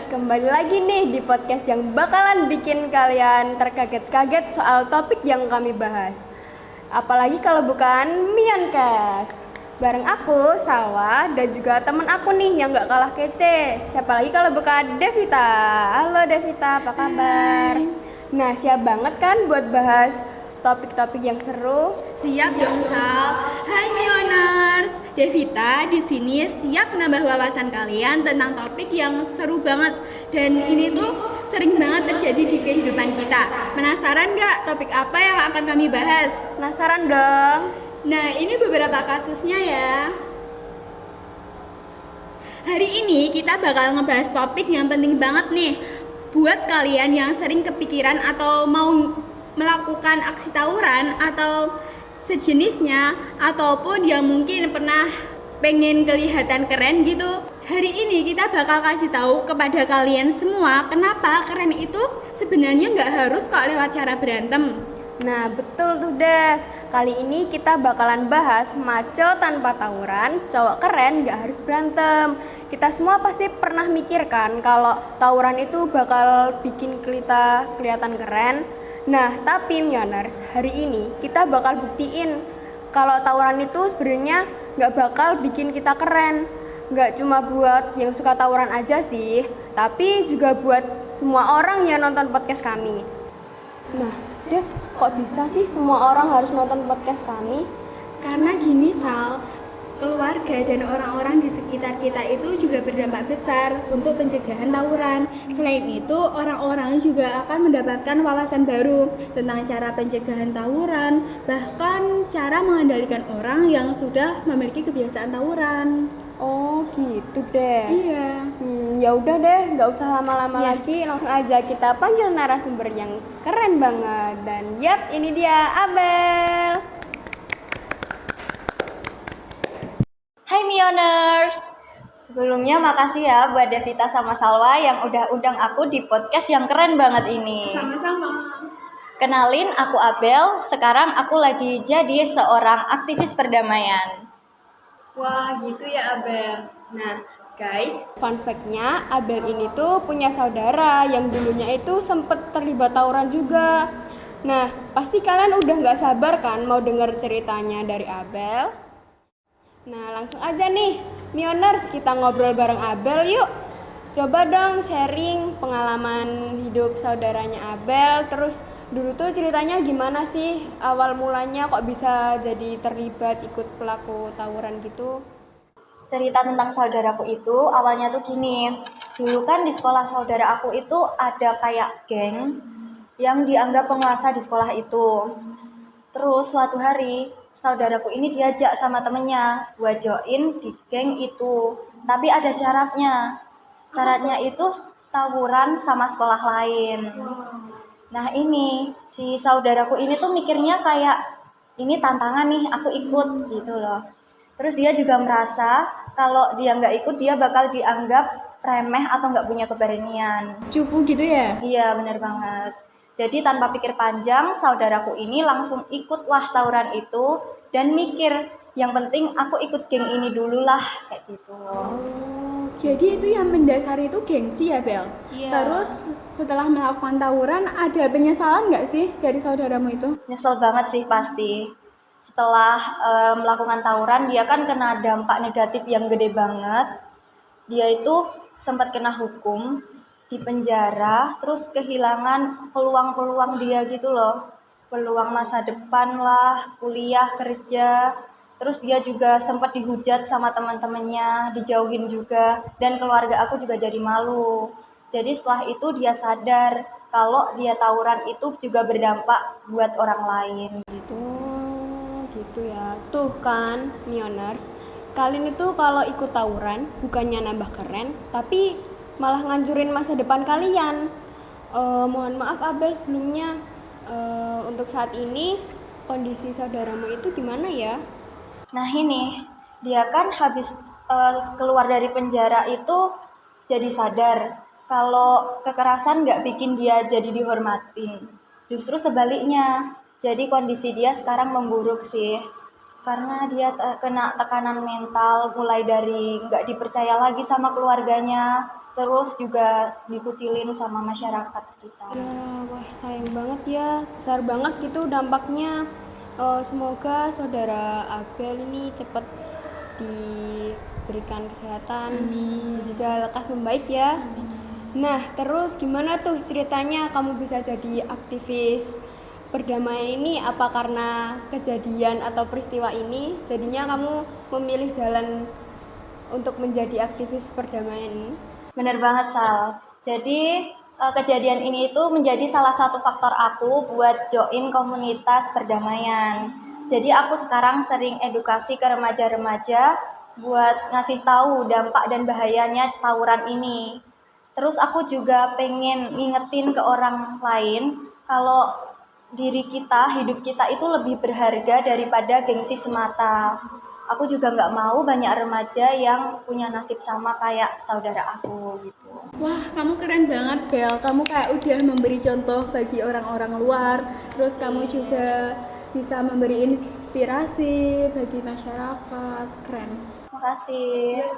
Kembali lagi nih di podcast yang bakalan bikin kalian terkaget-kaget soal topik yang kami bahas. Apalagi kalau bukan Miancast. Bareng aku, Salwa, dan juga temen aku nih yang gak kalah kece. Siapa lagi kalau bukan Devita. Halo Devita, apa kabar? Nah, siap banget kan buat bahas topik-topik yang seru? Siap dong, Sal. Hai Mioners, Devita di sini siap nambah wawasan kalian tentang topik yang seru banget. Dan ini tuh sering banget terjadi di kehidupan kita. Penasaran nggak topik apa yang akan kami bahas? Penasaran dong? Nah, ini beberapa kasusnya ya. Hari ini kita bakal ngebahas topik yang penting banget nih buat kalian yang sering kepikiran atau mau melakukan aksi tawuran atau sejenisnya, ataupun yang mungkin pernah pengen kelihatan keren gitu. Hari ini kita bakal kasih tahu kepada kalian semua kenapa keren itu sebenarnya nggak harus kok lewat cara berantem. Nah, betul tuh Dev. Kali ini kita bakalan bahas maco tanpa tawuran, cowok keren gak harus berantem. Kita semua pasti pernah mikir kan kalau tawuran itu bakal bikin kita kelihatan keren. Nah, tapi Mioners, hari ini kita bakal buktiin kalau tawuran itu sebenarnya gak bakal bikin kita keren. Gak cuma buat yang suka tawuran aja sih, tapi juga buat semua orang yang nonton podcast kami. Nah, Dev, kok bisa sih semua orang harus nonton podcast kami? Karena gini Sal, keluarga dan orang-orang di sekitar kita itu juga berdampak besar untuk pencegahan tawuran. Selain itu, orang-orang juga akan mendapatkan wawasan baru tentang cara pencegahan tawuran, bahkan cara mengendalikan orang yang sudah memiliki kebiasaan tawuran. Oh gitu deh. Iya. Ya udah deh, nggak usah lama-lama lagi, langsung aja kita panggil narasumber yang keren banget. Dan yap, ini dia Abel. Hai Mioners, sebelumnya makasih ya buat Devita sama Salwa yang udah undang aku di podcast yang keren banget ini. Sama-sama. Kenalin, aku Abel, sekarang aku lagi jadi seorang aktivis perdamaian. Wah gitu ya Abel. Nah guys, fun fact-nya Abel ini tuh punya saudara yang dulunya itu sempet terlibat tawuran juga. Nah pasti kalian udah gak sabar kan mau denger ceritanya dari Abel. Nah langsung aja nih Mioners, kita ngobrol bareng Abel yuk. Coba dong sharing pengalaman hidup saudaranya Abel. Terus dulu tuh ceritanya gimana sih awal mulanya kok bisa jadi terlibat ikut pelaku tawuran gitu? Cerita tentang saudaraku itu awalnya tuh gini. Dulu kan di sekolah saudara aku itu ada kayak geng yang dianggap penguasa di sekolah itu. Terus suatu hari saudaraku ini diajak sama temennya buat join di geng itu. Tapi ada syaratnya. Syaratnya itu tawuran sama sekolah lain. Nah ini si saudaraku ini tuh mikirnya kayak ini tantangan nih, aku ikut gitu loh. Terus dia juga merasa kalau dia nggak ikut dia bakal dianggap remeh atau nggak punya keberanian. Cupu gitu ya? Iya benar banget. Jadi tanpa pikir panjang saudaraku ini langsung ikutlah tawuran itu dan mikir yang penting aku ikut geng ini dulu lah kayak gitu. Jadi itu yang mendasari itu gengsi ya Bel? Iya. Terus setelah melakukan tawuran ada penyesalan nggak sih dari saudaramu itu? Nyesel banget sih pasti. Setelah melakukan tawuran dia kan kena dampak negatif yang gede banget. Dia itu sempat kena hukum di penjara, terus kehilangan peluang-peluang dia gitu loh. Peluang masa depan lah, kuliah, kerja. Terus dia juga sempat dihujat sama teman-temannya, dijauhin juga, dan keluarga aku juga jadi malu. Jadi setelah itu dia sadar kalau dia tawuran itu juga berdampak buat orang lain. Gitu ya. Tuh kan, Mioners, kalian itu kalau ikut tawuran bukannya nambah keren, tapi malah ngancurin masa depan kalian. Mohon maaf Abel sebelumnya. Untuk saat ini kondisi saudaramu itu gimana ya? Nah ini, dia kan habis keluar dari penjara itu jadi sadar kalau kekerasan gak bikin dia jadi dihormatin. Justru sebaliknya, jadi kondisi dia sekarang memburuk sih. karena dia kena tekanan mental, mulai dari nggak dipercaya lagi sama keluarganya, terus juga dikucilin sama masyarakat sekitar. Ya, wah sayang banget ya, besar banget gitu dampaknya. Semoga saudara Abel ini cepat diberikan kesehatan dan juga lekas membaik ya. Nah, terus gimana tuh ceritanya kamu bisa jadi aktivis perdamaian ini? Apa karena kejadian atau peristiwa ini jadinya kamu memilih jalan untuk menjadi aktivis perdamaian ini? Bener banget, Sal. Jadi kejadian ini itu menjadi salah satu faktor aku buat join komunitas perdamaian. Jadi aku sekarang sering edukasi ke remaja-remaja buat ngasih tahu dampak dan bahayanya tawuran ini. Terus aku juga pengen ngingetin ke orang lain kalau diri kita, hidup kita itu lebih berharga daripada gengsi semata. Aku juga nggak mau banyak remaja yang punya nasib sama kayak saudara aku gitu. Wah, kamu keren banget, Bel. Kamu kayak udah memberi contoh bagi orang-orang luar. Terus kamu juga bisa memberi inspirasi bagi masyarakat. Keren. Makasih.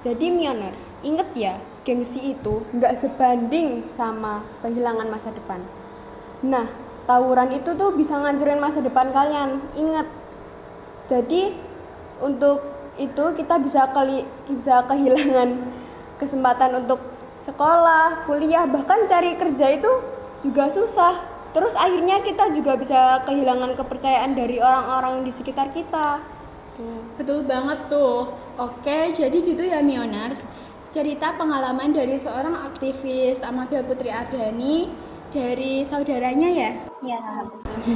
Jadi Mioners, inget ya, gengsi itu nggak sebanding sama kehilangan masa depan. Nah, tawuran itu tuh bisa ngancurin masa depan kalian, inget. Jadi untuk itu kita bisa kehilangan kesempatan untuk sekolah, kuliah, bahkan cari kerja itu juga susah. Terus akhirnya kita juga bisa kehilangan kepercayaan dari orang-orang di sekitar kita. Betul banget tuh. Oke, jadi gitu ya Mioners. Cerita pengalaman dari seorang aktivis Amabel Putri Ardhani dari saudaranya ya. Ya,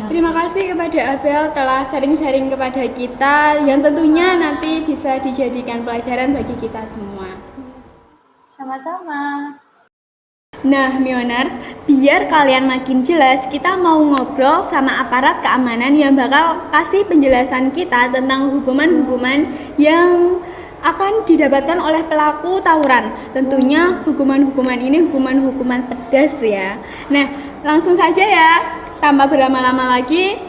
Terima kasih kepada Abel telah sharing-sharing kepada kita yang tentunya nanti bisa dijadikan pelajaran bagi kita semua. sama-sama. Nah, Mioners, biar kalian makin jelas, kita mau ngobrol sama aparat keamanan yang bakal kasih penjelasan kita tentang hukuman-hukuman yang akan didapatkan oleh pelaku tawuran. Tentunya hukuman-hukuman ini hukuman-hukuman pedas ya. Nah, langsung saja ya, tanpa berlama-lama lagi,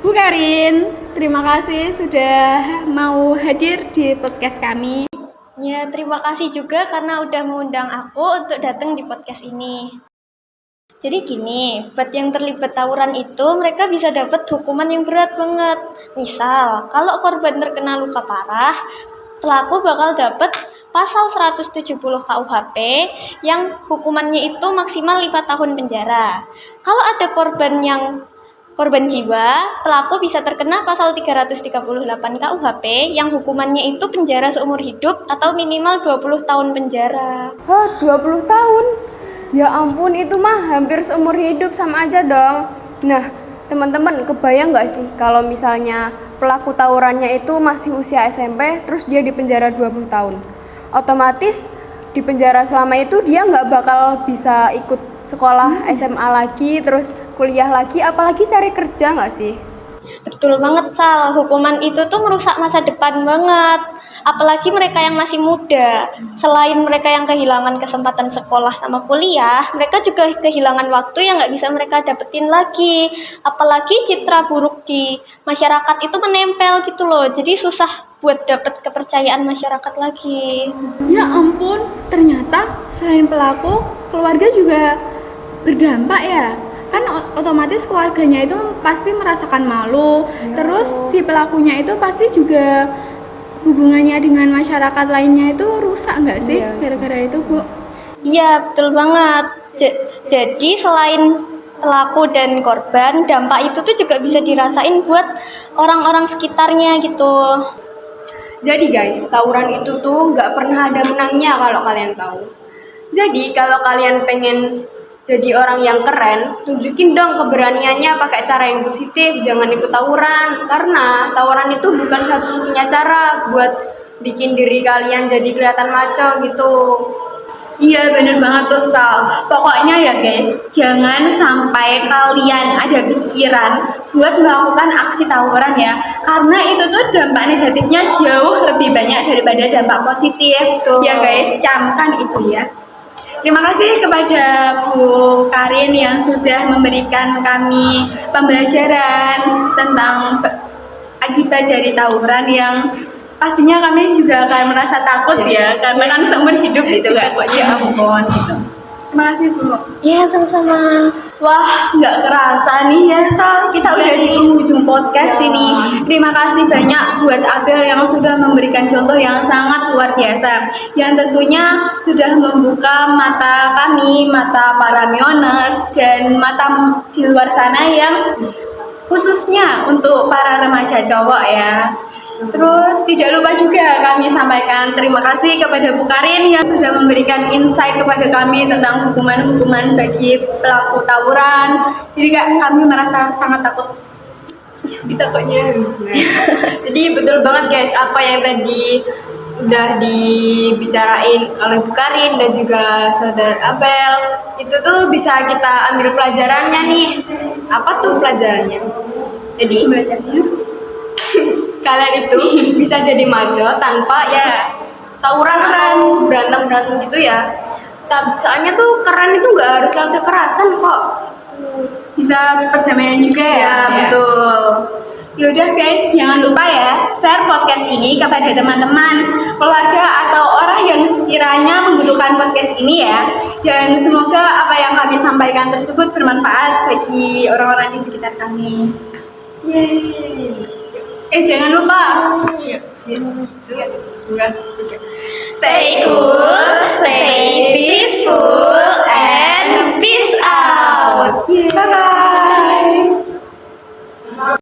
Bu Karin, terima kasih sudah mau hadir di podcast kami. Ya, terima kasih juga karena udah mengundang aku untuk datang di podcast ini. Jadi gini, buat yang terlibat tawuran itu mereka bisa dapat hukuman yang berat banget. Misal, kalau korban terkena luka parah, pelaku bakal dapat pasal 170 KUHP yang hukumannya itu maksimal 5 tahun penjara. Kalau ada korban jiwa, pelaku bisa terkena pasal 338 KUHP yang hukumannya itu penjara seumur hidup atau minimal 20 tahun penjara. Hah, 20 tahun? Ya ampun, itu mah hampir seumur hidup, sama aja dong. Nah, teman-teman, kebayang nggak sih kalau misalnya pelaku tawurannya itu masih usia SMP, terus dia di penjara 20 tahun? Otomatis di penjara selama itu dia nggak bakal bisa ikut sekolah SMA lagi, terus kuliah lagi, apalagi cari kerja nggak sih? Betul banget, Sal. Hukuman itu tuh merusak masa depan banget. Apalagi mereka yang masih muda. Selain mereka yang kehilangan kesempatan sekolah sama kuliah, mereka juga kehilangan waktu yang nggak bisa mereka dapetin lagi. Apalagi citra buruk di masyarakat itu menempel gitu loh. Jadi susah buat dapet kepercayaan masyarakat lagi. Ya ampun, ternyata selain pelaku, keluarga juga berdampak ya. Kan otomatis keluarganya itu pasti merasakan malu. Terus si pelakunya itu pasti juga hubungannya dengan masyarakat lainnya itu rusak nggak sih gara-gara itu, Bu? Iya, betul banget. Jadi selain pelaku dan korban, dampak itu tuh juga bisa dirasain buat orang-orang sekitarnya gitu. Jadi guys, tawuran itu tuh nggak pernah ada menangnya kalau kalian tahu. Jadi kalau kalian pengen jadi orang yang keren, tunjukin dong keberaniannya pakai cara yang positif, jangan ikut tawuran. Karena tawuran itu bukan satu-satunya cara buat bikin diri kalian jadi kelihatan maco gitu. Iya bener banget tuh Sal. Pokoknya ya guys, jangan sampai kalian ada pikiran buat melakukan aksi tawuran ya. Karena itu tuh dampak negatifnya jauh lebih banyak daripada dampak positif. Betul. Ya guys, camkan itu ya. Terima kasih kepada Bu Karin yang sudah memberikan kami pembelajaran tentang akibat dari tawuran yang pastinya kami juga akan merasa takut ya, karena kan seumur hidup itu kan. Ya ampun gitu. Terima kasih Bu. Ya, sama-sama. Wah, nggak kerasa nih ya, Sal. Kita udah di ujung podcast ini. Terima kasih banyak buat Abel yang sudah memberikan contoh yang sangat luar biasa. Yang tentunya sudah membuka mata kami, mata para Mioners, dan mata di luar sana yang khususnya untuk para remaja cowok ya. Terus tidak lupa juga kami sampaikan terima kasih kepada Bu Karin yang sudah memberikan insight kepada kami tentang hukuman-hukuman bagi pelaku tawuran. Jadi kami merasa sangat takut. Ditakutnya. Jadi betul banget guys apa yang tadi udah dibicarain oleh Bu Karin dan juga Saudara Abel. Itu tuh bisa kita ambil pelajarannya nih. Apa tuh pelajarannya? Jadi Belajarnya kalian itu bisa jadi maco tanpa ya tawuran atau berantem gitu ya. Soalnya tuh keren itu nggak harus lewat kekerasan kok. bisa perdamaian juga ya. Ya betul. Yaudah guys, jangan lupa ya share podcast ini kepada teman-teman, keluarga atau orang yang sekiranya membutuhkan podcast ini ya. Dan semoga apa yang kami sampaikan tersebut bermanfaat bagi orang-orang di sekitar kami. Yeay. Jangan lupa Stay cool, stay peaceful, and peace out. bye bye.